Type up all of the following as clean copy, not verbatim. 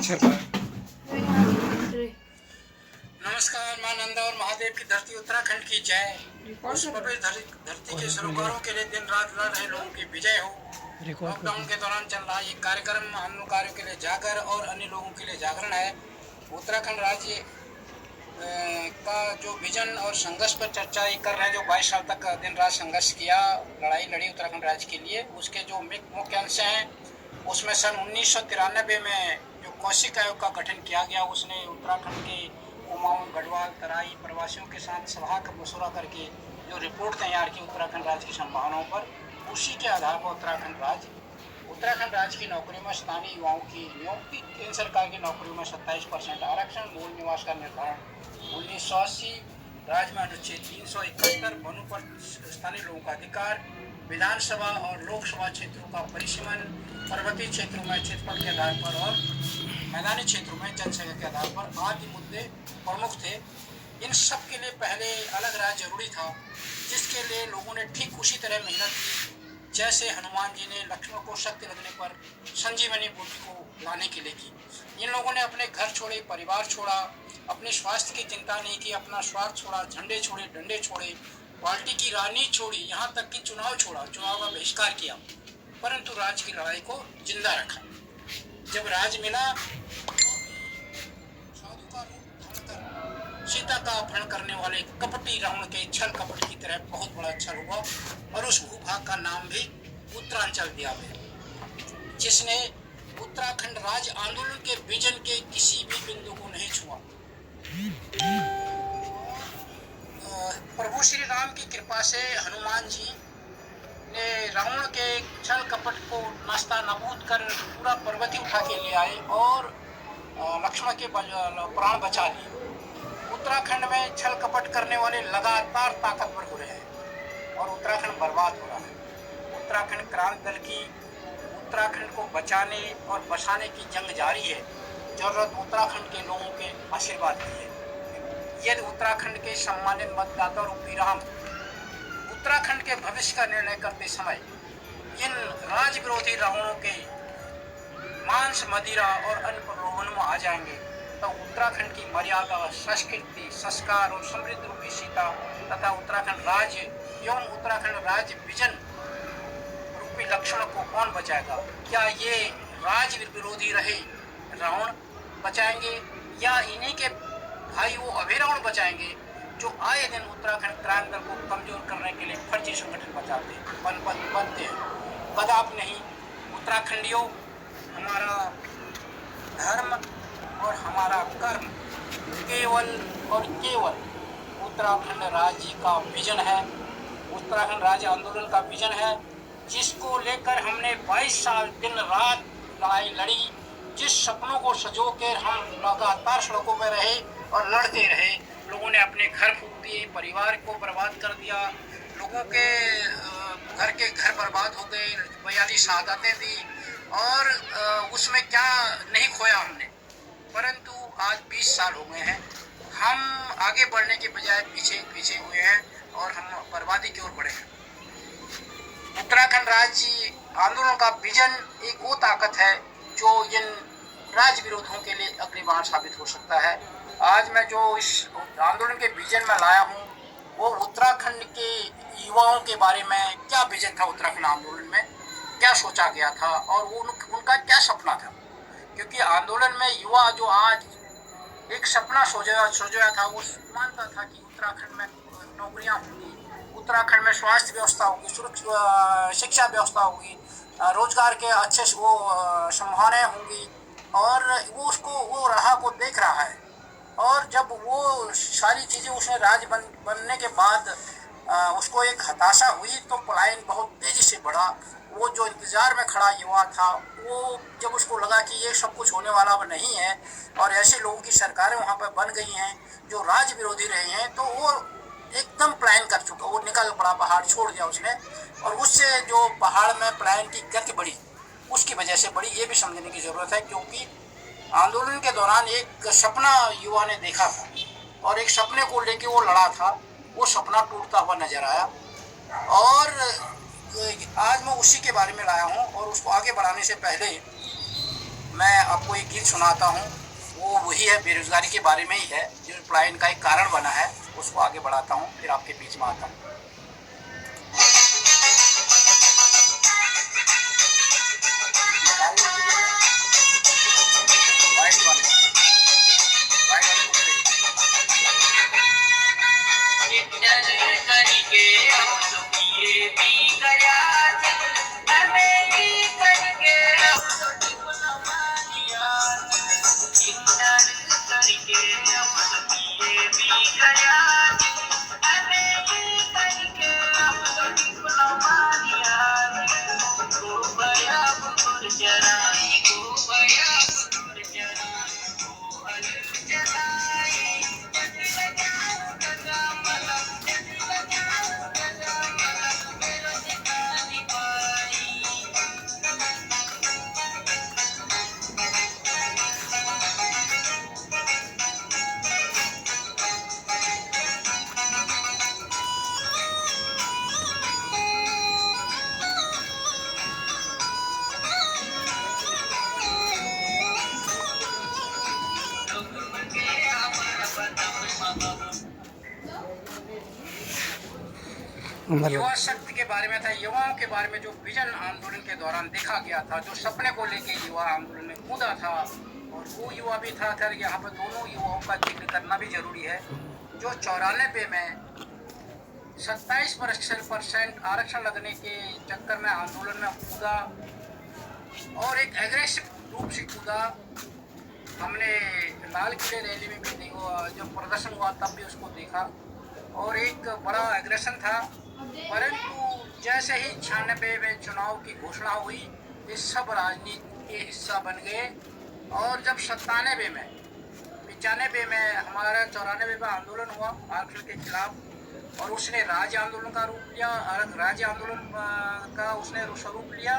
नमस्कार। मां नंदा और महादेव की धरती उत्तराखंड की जय। उस पवित्र धरती के सरोकारों के लिए दिन रात लड़ रहे लोगों की विजय हो। लॉकडाउन के दौरान चल रहा ये कार्यक्रम हम लोग कार्यों के लिए जागर और अन्य लोगों के लिए जागरण है। उत्तराखंड राज्य का जो विजन और संघर्ष पर चर्चा ये कर रहे हैं, जो 22 साल तक दिन रात संघर्ष किया, लड़ाई लड़ी उत्तराखंड राज्य के लिए, उसके जो मुख्य अंश हैं उसमें सन 1993 में जो कौशिक आयोग का गठन किया गया, उसने उत्तराखंड के कुमाऊं, गढ़वाल, तराई प्रवासियों के साथ सभा का मशवरा करके जो रिपोर्ट तैयार की उत्तराखंड राज्य की संभावनाओं पर, उसी के आधार पर उत्तराखंड राज्य की नौकरियों में स्थानीय युवाओं की नियुक्ति, केंद्र सरकार की नौकरियों में 27% आरक्षण, मूल निवास का निर्धारण 1980, राज्य में अनुच्छेद 371, वनों पर स्थानीय लोगों का अधिकार, विधानसभा और लोकसभा क्षेत्रों का परिसीमन, पर्वतीय क्षेत्रों में क्षेत्रफल के आधार पर और मैदानी क्षेत्रों में जनसंख्या के आधार पर आदि मुद्दे प्रमुख थे। इन सब के लिए पहले अलग राज्य जरूरी था, जिसके लिए लोगों ने ठीक उसी तरह मेहनत की जैसे हनुमान जी ने लक्ष्मण को शक्ति लगने पर संजीवनी बूटी को लाने के लिए की। इन लोगों ने अपने घर छोड़े, परिवार छोड़ा, अपने स्वास्थ्य की चिंता नहीं की, अपना स्वार्थ छोड़ा, झंडे छोड़े, डंडे छोड़े, पार्टी की राजनीति छोड़ी, यहाँ तक कि चुनाव छोड़ा, चुनाव का बहिष्कार किया, परंतु राज्य की लड़ाई को जिंदा रखा। जब राज मिला साधु का रूप धारण कर सीता का अपहरण करने वाले कपटी रावण के छल कपट की तरह बहुत बड़ा छल हुआ और उस भूभाग का नाम भी उत्तरांचल दिया गया, जिसने उत्तराखंड राज्य आंदोलन के विजन के किसी भी बिंदु को नहीं छुआ। प्रभु श्री राम की कृपा से हनुमान जी ने रावण के छल कपट को नास्ता नाबूद कर पूरा पर्वत ही उठा के ले आए और लक्ष्मण के प्राण बचा लिए। उत्तराखंड में छल कपट करने वाले लगातार ताकतवर हो रहे हैं और उत्तराखंड बर्बाद हो रहा है। उत्तराखंड क्रांति दल की उत्तराखंड को बचाने और बसाने की जंग जारी है। जरूरत उत्तराखंड के लोगों के आशीर्वाद की है। यदि उत्तराखंड के सम्मानित मतदाता रूपी राम उत्तराखंड के भविष्य का निर्णय करते समय इन राज विरोधी रावणों के मांस, मदिरा और अन्य प्रलोभनों में आ जाएंगे, तो उत्तराखंड की मर्यादा, संस्कृति, संस्कार और समृद्ध रूपी सीता तथा उत्तराखंड राज्य एवं उत्तराखंड राज्य विजन रूपी लक्ष्मण को कौन बचाएगा? क्या ये राज विरोधी रहे रावण बचाएंगे या इन्हीं के भाई वो अभिरावण बचाएंगे, जो आए दिन उत्तराखंड क्रांति दल को कमजोर करने के लिए फर्जी संगठन बनते हैं? कदापि नहीं। उत्तराखंडियों, हमारा धर्म और हमारा कर्म केवल और केवल उत्तराखंड राज्य का विजन है, उत्तराखंड राज्य आंदोलन का विजन है, जिसको लेकर हमने 22 साल दिन रात लड़ाई लड़ी, जिस सपनों को सजो कर हम लगातार सड़कों में रहे और लड़ते रहे। लोगों ने अपने घर फूंक दिए, परिवार को बर्बाद कर दिया, लोगों के घर बर्बाद हो गए, 42 शहादतें दी और उसमें क्या नहीं खोया हमने। परंतु आज 20 साल हो गए हैं, हम आगे बढ़ने के बजाय पीछे हुए हैं और हम बर्बादी की ओर बढ़े हैं। उत्तराखंड राज्य आंदोलन का विजन एक वो ताकत है जो इन राज विरोधियों के लिए अग्निबाण साबित हो सकता है। आज मैं जो इस आंदोलन के विजन में लाया हूँ, वो उत्तराखंड के युवाओं के बारे में क्या विजन था, उत्तराखंड आंदोलन में क्या सोचा गया था और वो उनका क्या सपना था। क्योंकि आंदोलन में युवा जो आज एक सपना सोचा था, वो मानता था कि उत्तराखंड में नौकरियां होंगी, उत्तराखंड में स्वास्थ्य व्यवस्था होगी, शिक्षा व्यवस्था होगी, रोजगार के अच्छे वो संभावनाएं होंगी और वो राह को देख रहा है। और जब वो सारी चीज़ें उसने राज्य बनने के बाद उसको एक हताशा हुई, तो पलायन बहुत तेजी से बढ़ा। वो जो इंतजार में खड़ा युवा था, वो जब उसको लगा कि ये सब कुछ होने वाला अब नहीं है और ऐसे लोगों की सरकारें वहाँ पर बन गई हैं जो राज विरोधी रहे हैं, तो वो एकदम पलायन कर चुका, वो निकल पड़ा, पहाड़ छोड़ दिया उसने। और उससे जो पहाड़ में पलायन की गति बढ़ी, उसकी वजह से बढ़ी, ये भी समझने की ज़रूरत है। क्योंकि आंदोलन के दौरान एक सपना युवा ने देखा था और एक सपने को लेके वो लड़ा था, वो सपना टूटता हुआ नजर आया और आज मैं उसी के बारे में लाया हूँ। और उसको आगे बढ़ाने से पहले मैं आपको एक गीत सुनाता हूँ, वो वही है, बेरोजगारी के बारे में ही है, जो पलायन का एक कारण बना है। उसको आगे बढ़ाता हूँ, फिर आपके बीच में आता हूँ। वाइट वाले कुत्ते। युवा शक्ति के बारे में था, युवाओं के बारे में जो विजन आंदोलन के दौरान देखा गया था, जो सपने को लेके युवा आंदोलन में कूदा था, और वो युवा भी था। यहाँ पर दोनों युवाओं का जिक्र करना भी जरूरी है, जो 94 में 27% आरक्षण लगने के चक्कर में आंदोलन में कूदा, और एक एग्रेसिव रूप से कूदा। हमने लाल किले रैली में भी जब प्रदर्शन हुआ तब भी उसको देखा, और एक बड़ा एग्रेशन था। परंतु जैसे ही 96 में चुनाव की घोषणा हुई, ये सब राजनीति के हिस्सा बन गए। और जब 97 में 95 में हमारा 94 में आंदोलन हुआ आरक्षण के खिलाफ, और उसने राज्य आंदोलन का रूप लिया, राज्य आंदोलन का उसने स्वरूप लिया।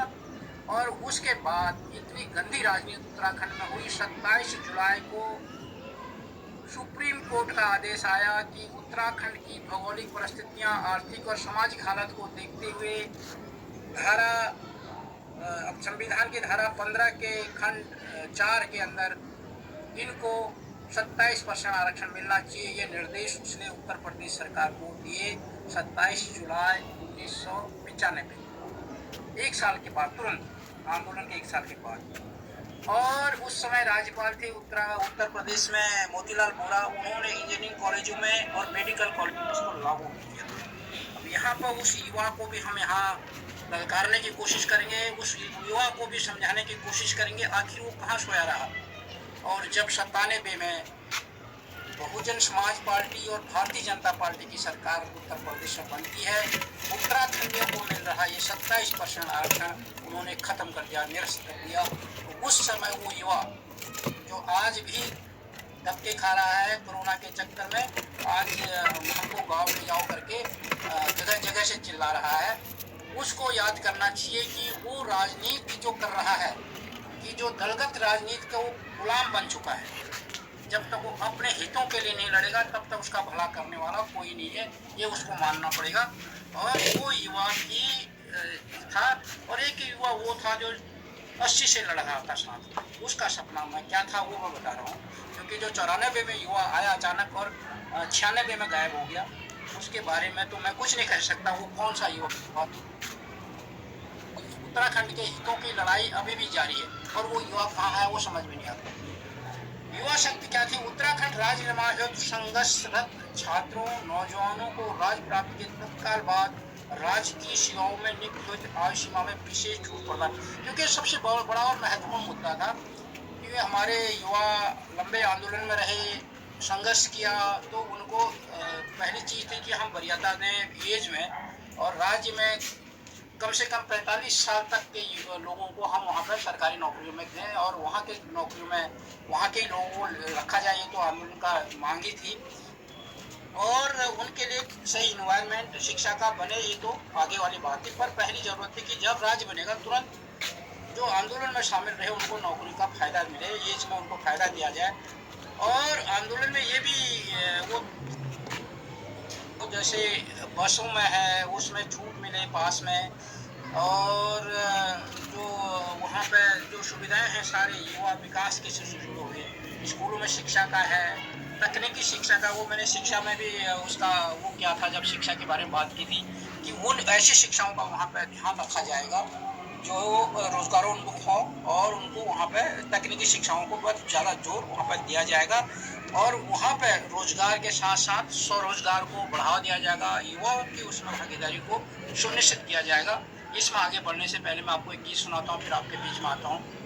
और उसके बाद इतनी गंदी राजनीति उत्तराखंड में हुई। 27 जुलाई को सुप्रीम कोर्ट का आदेश आया कि उत्तराखंड की भौगोलिक परिस्थितियां, आर्थिक और सामाजिक हालत को देखते हुए संविधान की धारा 15 के खंड 4 के अंदर इनको 27% आरक्षण मिलना चाहिए। ये निर्देश उसने उत्तर प्रदेश सरकार को दिए 27 जुलाई 1995, एक साल के बाद, तुरंत आंदोलन के एक साल के बाद। और उस समय राज्यपाल थे उत्तर प्रदेश में मोतीलाल वोरा। उन्होंने इंजीनियरिंग कॉलेजों में और मेडिकल कॉलेजों में उसको लागू किया। अब यहाँ पर उस युवा को भी हम यहाँ ललकारने की कोशिश करेंगे, उस युवा को भी समझाने की कोशिश करेंगे आखिर वो कहाँ सोया रहा। और जब 97 में बहुजन समाज पार्टी और भारतीय जनता पार्टी की सरकार उत्तर प्रदेश में बनती है, उत्तराखंडियों को मिल रहा ये 27% आरक्षण उन्होंने खत्म कर दिया, निरस्त कर दिया। तो उस समय वो युवा जो आज भी धक्के खा रहा है कोरोना के चक्कर में, आज हमको गांव ले जाओ करके जगह जगह से चिल्ला रहा है, उसको याद करना चाहिए कि वो राजनीति जो कर रहा है, कि जो दलगत राजनीति का वो गुलाम बन चुका है। जब तक वो अपने हितों के लिए नहीं लड़ेगा तब तक उसका भला करने वाला कोई नहीं है, ये उसको मानना पड़ेगा। और वो युवा की था, और एक युवा वो था जो 80 से लड़ रहा था साथ। उसका सपना मैं क्या था वो मैं बता रहा हूँ, क्योंकि जो 94 में युवा आया अचानक और 96 में गायब हो गया, उसके बारे में तो मैं कुछ नहीं कह सकता वो कौन सा युवा। उत्तराखंड के हितों की लड़ाई अभी भी जारी है, और वो युवा कहाँ है वो समझ में नहीं आता। युवा शक्ति क्या थी? उत्तराखंड राज्य निर्माण हेतु संघर्षरत छात्रों, नौजवानों को राज्य प्राप्ति के तत्काल बाद राज्य की सेवाओं में नियुक्त आयु सीमा में विशेष छूट प्रदान, क्योंकि सबसे बड़ा और महत्वपूर्ण मुद्दा था। क्योंकि हमारे युवा लंबे आंदोलन में रहे, संघर्ष किया, तो उनको पहली चीज थी कि हम वरीयता दें एज में, और राज्य में कम से कम 45 साल तक के लोगों को हम वहाँ पर सरकारी नौकरियों में दें, और वहाँ के नौकरियों में वहाँ के लोगों को रखा जाए, ये तो आंदोलन का मांग ही थी। और उनके लिए सही इन्वायरमेंट शिक्षा का बने, ये तो आगे वाली बात थी। पर पहली जरूरत थी कि जब राज्य बनेगा तुरंत जो आंदोलन में शामिल रहे उनको नौकरी का फायदा मिले, एज में उनको फायदा दिया जाए। और आंदोलन में ये भी वो जैसे बसों में है उसमें छूट मिले, पास में और जो वहाँ पे जो सुविधाएं हैं सारे युवा विकास के से जुड़े हुए स्कूलों में शिक्षा का है, तकनीकी शिक्षा का। वो मैंने शिक्षा में भी उसका वो किया था जब शिक्षा के बारे में बात की थी कि उन ऐसी शिक्षाओं का वहाँ पे ध्यान रखा जाएगा जो रोजगारोन्मुख हो, और उनको वहाँ पे तकनीकी शिक्षाओं को बहुत ज़्यादा जोर वहाँ पर दिया जाएगा, और वहाँ पे रोजगार के साथ साथ स्वरोजगार को बढ़ावा दिया जाएगा, युवाओं की उसमें भागीदारी को सुनिश्चित किया जाएगा। इसमें आगे बढ़ने से पहले मैं आपको एक गीत सुनाता हूँ, फिर आपके बीच में आता हूँ।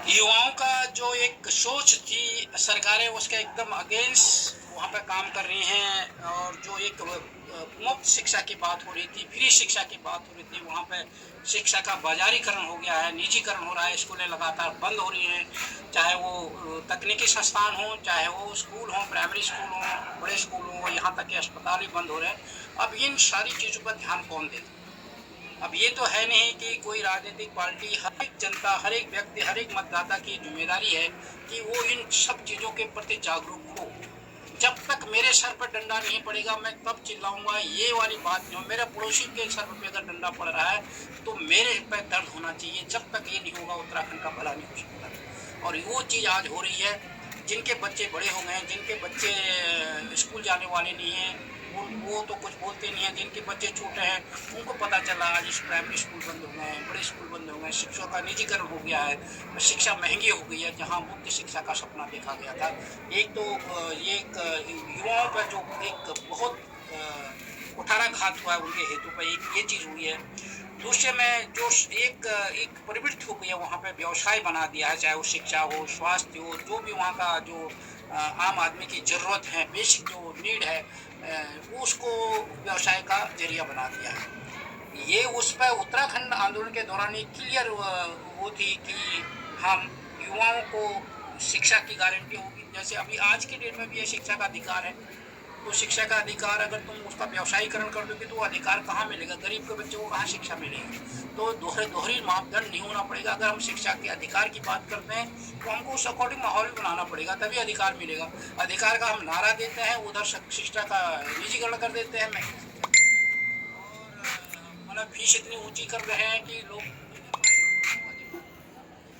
युवाओं का जो एक सोच थी सरकारें उसके एकदम अगेंस्ट वहाँ पे काम कर रही हैं, और जो एक मुफ्त शिक्षा की बात हो रही थी, फ्री शिक्षा की बात हो रही थी, वहाँ पे शिक्षा का बाजारीकरण हो गया है, निजीकरण हो रहा है, स्कूलें लगातार बंद हो रही हैं, चाहे वो तकनीकी संस्थान हो, चाहे वो स्कूल हो, प्राइमरी स्कूल हो, बड़े स्कूल हो, यहाँ तक कि अस्पताल भी बंद हो रहे हैं। अब इन सारी चीज़ों पर ध्यान कौन देता? अब ये तो है नहीं कि कोई राजनीतिक पार्टी, हर एक जनता, हर एक व्यक्ति, हर एक मतदाता की जिम्मेदारी है कि वो इन सब चीज़ों के प्रति जागरूक हो। जब तक मेरे सर पर डंडा नहीं पड़ेगा मैं तब चिल्लाऊंगा, ये वाली बात जो मेरे पड़ोसी के सर पर अगर डंडा पड़ रहा है तो मेरे पे दर्द होना चाहिए। जब तक ये नहीं होगा उत्तराखंड का भला नहीं हो सकता। और वो चीज़ आज हो रही है। जिनके बच्चे बड़े हो गए हैं, जिनके बच्चे स्कूल जाने वाले नहीं हैं, वो तो कुछ बोलते नहीं हैं। जिनके बच्चे छोटे हैं उनको पता चला आज इस प्राइमरी स्कूल बंद हो गए हैं, बड़े स्कूल बंद हो गए हैं, शिक्षा का निजीकरण हो गया है, शिक्षा महंगी हो गई है। जहाँ मुफ्त शिक्षा का सपना देखा गया था, एक तो ये एक युवाओं पर जो एक बहुत कुठाराघात हुआ है उनके हेतु पर, एक ये चीज़ हुई है। दूसरे में जो एक प्रवृत्ति हो गई है, वहाँ पे व्यवसाय बना दिया है, चाहे वो शिक्षा हो, स्वास्थ्य हो, जो भी वहाँ का जो आम आदमी की ज़रूरत है, बेसिक जो नीड है, वो उसको व्यवसाय का जरिया बना दिया है। ये उस पर उत्तराखंड आंदोलन के दौरान एक क्लियर वो थी कि हम युवाओं को शिक्षा की गारंटी होगी। जैसे अभी आज के डेट में भी ये शिक्षा का अधिकार है, तो शिक्षा का अधिकार अगर तुम उसका व्यवसायीकरण कर दोगे तो वो अधिकार कहाँ मिलेगा? गरीब के बच्चे को कहाँ शिक्षा मिलेगी? तो दोहरी मापदंड नहीं होना पड़ेगा। अगर हम शिक्षा के अधिकार की बात करते हैं तो हमको उस अकॉर्डिंग माहौल भी बनाना पड़ेगा, तभी अधिकार मिलेगा। अधिकार का हम नारा देते हैं, उधर शिक्षा का निजीकरण कर देते हैं, और मतलब फीस इतनी ऊंची कर रहे हैं कि लोग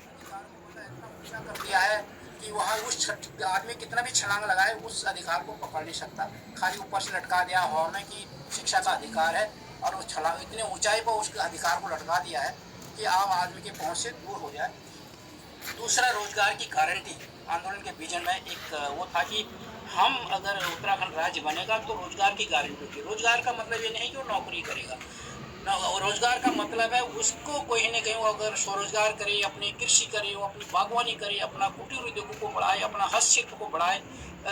अधिकार को इतना ऊंचा कर दिया है कि वहाँ उस आदमी कितना भी छलांग लगाए उस अधिकार को पकड़ नहीं सकता। खाली ऊपर से लटका दिया हवा में कि शिक्षा का अधिकार है, और वो छलांग इतनी ऊंचाई पर उसके अधिकार को लटका दिया है कि आम आदमी के पहुँच से दूर हो जाए। दूसरा, रोजगार की गारंटी। आंदोलन के विजन में एक वो था कि हम अगर उत्तराखंड राज्य बनेगा तो रोजगार की गारंटी होगी। रोजगार का मतलब ये नहीं कि वो नौकरी करेगा, रोजगार का मतलब है उसको कहीं ना कहीं अगर स्वरोजगार करे, अपनी कृषि करे, वो अपनी बागवानी करे, अपना कुटीर उद्योगों को बढ़ाए, अपना हस्तशिल्प को बढ़ाए।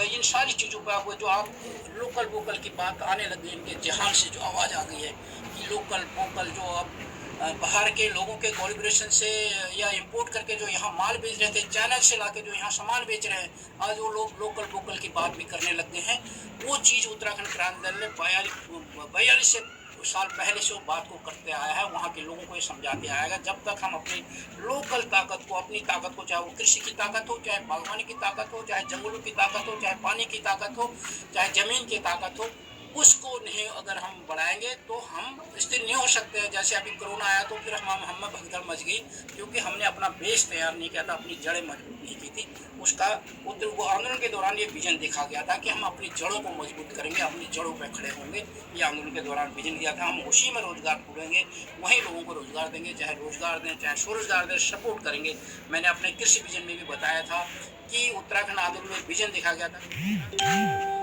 इन सारी चीज़ों पर आपको जो आप लोकल वोकल की बात आने लगी, इनके जहान से जो आवाज़ आ गई है कि लोकल वोकल, जो अब बाहर के लोगों के कोलिब्रेशन से या इंपोर्ट करके जो यहाँ माल बेच रहे थे, चाइना से लाके जो यहाँ सामान बेच रहे हैं, आज वो लोग लोकल वोकल की बात भी करने लग गए हैं। वो चीज़ उत्तराखंड क्रांति दल ने 42 से साल पहले से वो बात को करते आया है, वहाँ के लोगों को ये समझाते आएगा। जब तक हम अपनी लोकल ताकत को, अपनी ताकत को, चाहे वो कृषि की ताकत हो, चाहे बागवानी की ताकत हो, चाहे जंगलों की ताकत हो, चाहे पानी की ताकत हो, चाहे जमीन की ताकत हो, उसको नहीं अगर हम बढ़ाएंगे तो हम स्थिर नहीं हो सकते हैं। जैसे अभी कोरोना आया तो फिर हम में भगदड़ मच गई, क्योंकि हमने अपना बेस तैयार नहीं किया था, अपनी जड़ें मजबूत नहीं की थी। उसका वो आंदोलन के दौरान ये विजन देखा गया था कि हम अपनी जड़ों को मजबूत करेंगे, अपनी जड़ों पर खड़े होंगे। ये आंदोलन के दौरान विजन दिया था। हम उसी में रोजगार ढूंढेंगे, वहीं लोगों को रोजगार देंगे, चाहे रोजगार दें चाहे स्वरोजगार दें, सपोर्ट करेंगे। मैंने अपने कृषि विजन में भी बताया था कि उत्तराखंड आंदोलन में विजन देखा गया था।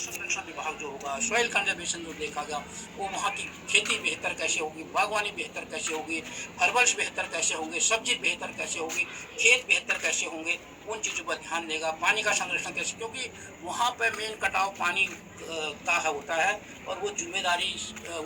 संरक्षण विभाग जो होगा, सॉइल कंजर्वेशन जो देखा गया, वो वहाँ की खेती बेहतर कैसे होगी, बागवानी बेहतर कैसे होगी, हर्बल्स बेहतर कैसे होंगे, सब्जी बेहतर कैसे होगी, खेत बेहतर कैसे होंगे, उन चीज़ों पर ध्यान देगा। पानी का संरक्षण कैसे, क्योंकि वहाँ पर मेन कटाव पानी का होता है, और वो जिम्मेदारी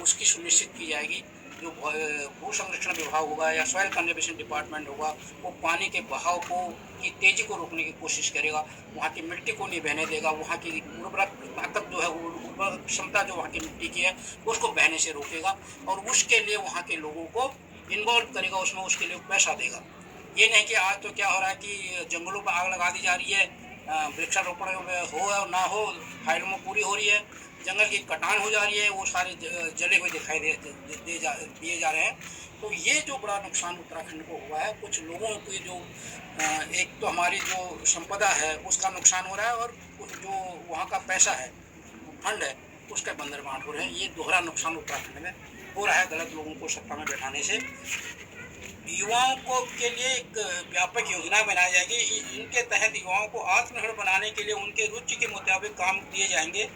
उसकी सुनिश्चित की जाएगी। जो भू संरक्षण विभाग होगा या सॉइल कंजर्वेशन डिपार्टमेंट होगा, वो पानी के बहाव को की तेजी को रोकने की कोशिश करेगा, वहाँ की मिट्टी को नहीं बहने देगा, वहाँ की उर्वरक ताकत जो है, उर्वरक क्षमता जो वहाँ की मिट्टी की है, उसको बहने से रोकेगा, और उसके लिए वहाँ के लोगों को इन्वॉल्व करेगा, उसमें उसके लिए पैसा देगा। ये नहीं कि आज तो क्या हो रहा है कि जंगलों पर आग लगा दी जा रही है, वृक्षारोपण हो या ना हो, फाइलों में पूरी हो रही है, जंगल की कटान हो जा रही है, वो सारे जले हुए दिखाई दिए जा रहे हैं। तो ये जो बड़ा नुकसान उत्तराखंड को हुआ है, कुछ लोगों की जो एक तो हमारी जो संपदा है उसका नुकसान हो रहा है, और जो वहाँ का पैसा है, फंड है, उसका बंदर बांट हो रहे हैं। ये दोहरा नुकसान उत्तराखंड में हो रहा है गलत लोगों को सत्ता में बैठाने से। युवाओं को के लिए एक व्यापक योजना बनाई जाएगी। इनके तहत युवाओं को आत्मनिर्भर बनाने के लिए उनके रुचि के मुताबिक काम दिए जाएंगे।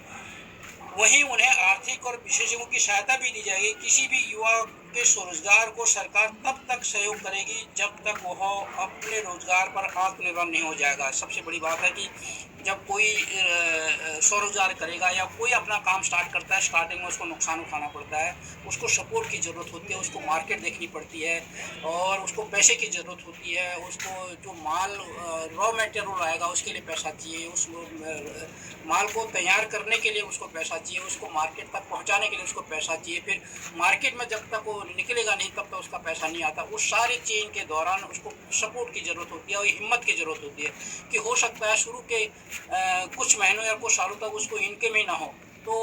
वहीं उन्हें आर्थिक और विशेषज्ञों की सहायता भी दी जाएगी। किसी भी युवा के स्वरोजगार को सरकार तब तक सहयोग करेगी जब तक वह अपने रोजगार पर आत्मनिर्भर नहीं हो जाएगा। सबसे बड़ी बात है कि जब कोई स्वरोजगार करेगा या कोई अपना काम स्टार्ट करता है, स्टार्टिंग में उसको नुकसान उठाना पड़ता है, उसको सपोर्ट की ज़रूरत होती है, उसको मार्केट देखनी पड़ती है, और उसको पैसे की ज़रूरत होती है, उसको जो माल रॉ मटेरियल आएगा उसके लिए पैसा चाहिए, उस माल को तैयार करने के लिए उसको पैसा चाहिए, उसको मार्केट तक पहुंचाने के लिए उसको पैसा चाहिए, फिर मार्केट में जब तक वो निकलेगा नहीं तब तक उसका पैसा नहीं आता। उस सारे चेन के दौरान उसको सपोर्ट की ज़रूरत होती है और हिम्मत की ज़रूरत होती है कि हो सकता है शुरू के कुछ महीनों या कुछ सालों तक उसको इनकम ही ना हो, तो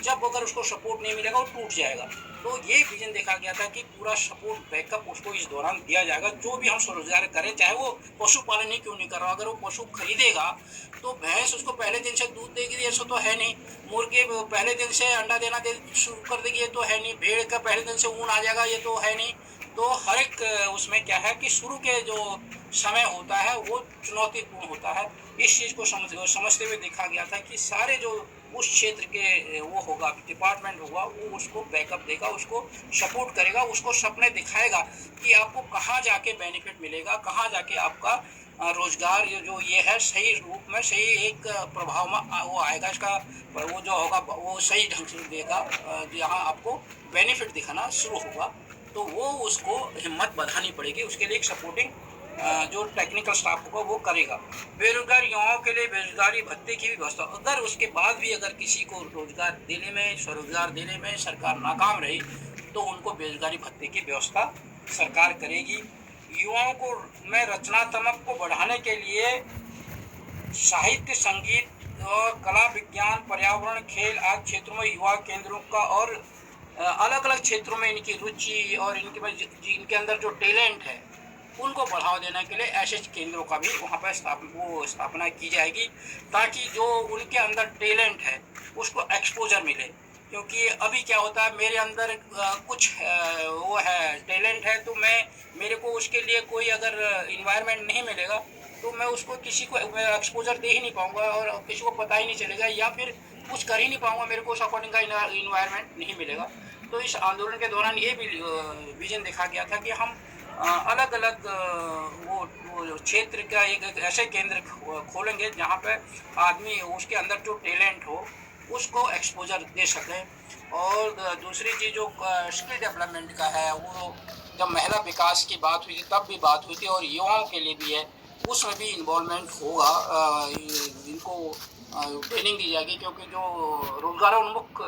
जब अगर उसको सपोर्ट नहीं मिलेगा वो टूट जाएगा। तो ये विजन देखा गया था कि पूरा सपोर्ट बैकअप उसको इस दौरान दिया जाएगा। जो भी हम स्वरोजगार करें, चाहे वो पशुपालन ही क्यों नहीं कर रहा, अगर वो पशु खरीदेगा तो भैंस उसको पहले दिन से दूध देगी, ऐसा तो है नहीं। मुर्गे पहले दिन से अंडा देना शुरू कर देगी, ये तो है नहीं। भेड़ का पहले दिन से ऊन आ जाएगा, ये तो है नहीं। तो हर एक उसमें क्या है कि शुरू के जो समय होता है वो चुनौतीपूर्ण होता है। इस चीज़ को समझते हुए देखा गया था कि सारे जो उस क्षेत्र के वो होगा, डिपार्टमेंट होगा, वो उसको बैकअप देगा, उसको सपोर्ट करेगा, उसको सपने दिखाएगा कि आपको कहाँ जाके बेनिफिट मिलेगा, कहाँ जाके आपका रोजगार जो ये है सही रूप में, सही एक प्रभाव में वो आएगा। इसका वो जो होगा वो सही ढंग से देगा, जहाँ आपको बेनिफिट दिखाना शुरू होगा, तो वो उसको हिम्मत बढ़ानी पड़ेगी। उसके लिए एक सपोर्टिंग जो टेक्निकल स्टाफ होगा वो करेगा। बेरोजगार युवाओं के लिए बेरोजगारी भत्ते की भी व्यवस्था, अगर उसके बाद भी अगर किसी को रोजगार देने में, स्वरोजगार देने में सरकार नाकाम रही तो उनको बेरोजगारी भत्ते की व्यवस्था सरकार करेगी। युवाओं को में रचनात्मक को बढ़ाने के लिए साहित्य, संगीत और कला, विज्ञान, पर्यावरण, खेल आदि क्षेत्रों में युवा केंद्रों का और अलग अलग क्षेत्रों में इनकी रुचि और इनके अंदर जो टैलेंट है उनको बढ़ावा देने के लिए ऐसे केंद्रों का भी वहाँ पर स्थापना की जाएगी, ताकि जो उनके अंदर टैलेंट है उसको एक्सपोजर मिले। क्योंकि अभी क्या होता है, मेरे अंदर कुछ वो है, टैलेंट है, तो मेरे को उसके लिए कोई अगर इन्वायरमेंट नहीं मिलेगा तो मैं उसको किसी को एक्सपोजर दे ही नहीं पाऊँगा और किसी को पता ही नहीं चलेगा, या फिर कुछ कर ही नहीं पाऊँगा, मेरे को उस अकॉर्डिंग का इन्वायरमेंट नहीं मिलेगा। तो इस आंदोलन के दौरान ये भी विजन देखा गया था कि हम अलग अलग वो क्षेत्र का एक ऐसे केंद्र खोलेंगे जहाँ पे आदमी उसके अंदर जो टैलेंट हो उसको एक्सपोजर दे सकें। और दूसरी चीज़ जो स्किल डेवलपमेंट का है, वो जब महिला विकास की बात हुई थी तब भी बात हुई थी, और युवाओं के लिए भी है, उसमें भी इन्वॉल्वमेंट होगा। इनको ट्रेनिंग दी जाएगी, क्योंकि जो रोजगारोन्मुख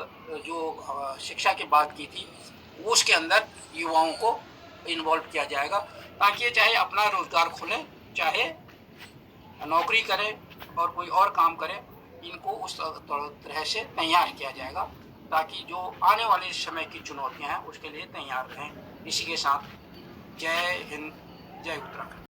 जो शिक्षा की बात की थी, उसके अंदर युवाओं को इन्वॉल्व किया जाएगा, ताकि ये चाहे अपना रोजगार खोलें, चाहे नौकरी करे और कोई और काम करे, इनको उस तरह से तैयार किया जाएगा, ताकि जो आने वाले समय की चुनौतियां हैं उसके लिए तैयार रहें। इसी के साथ जय हिंद, जय उत्तराखंड।